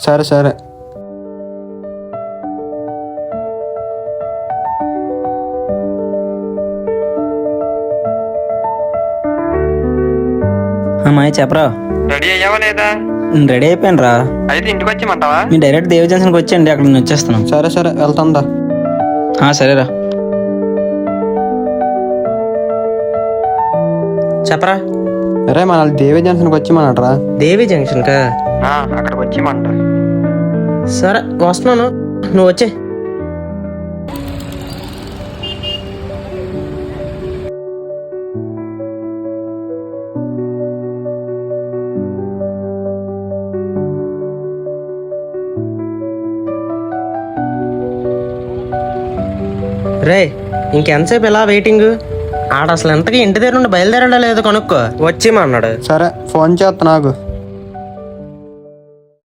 సరే సరే. అమ్మాయి చెప్పరా. రెడీ అయ్యావా లేదా? రెడీ అయిపోయాను రా. అయితే ఇంటికి వచ్చేయమంటావా? మీ డైరెక్ట్ దేవి జంక్షన్కి వచ్చేయండి, అక్కడ నేను వచ్చేస్తున్నాం. సరే సరే వెళ్తాందా. సరేరా. చెప్పరా. అరే మన దేవి జంక్షన్కి వచ్చేయమన్నాడరా. దేవి జంక్షన్ కా? అక్కడికి వచ్చేయమంట. సరే వస్తున్నాను, నువ్వు వచ్చే. రే ఇంకెంతసేపు ఇలా వెయిటింగ్? ఆడ అసలు ఎంతకి ఇంటి దగ్గర నుండి బయలుదేరడా లేదో కనుక్కో, వచ్చేయమన్నాడు. సరే ఫోన్ చేస్తా నాకు.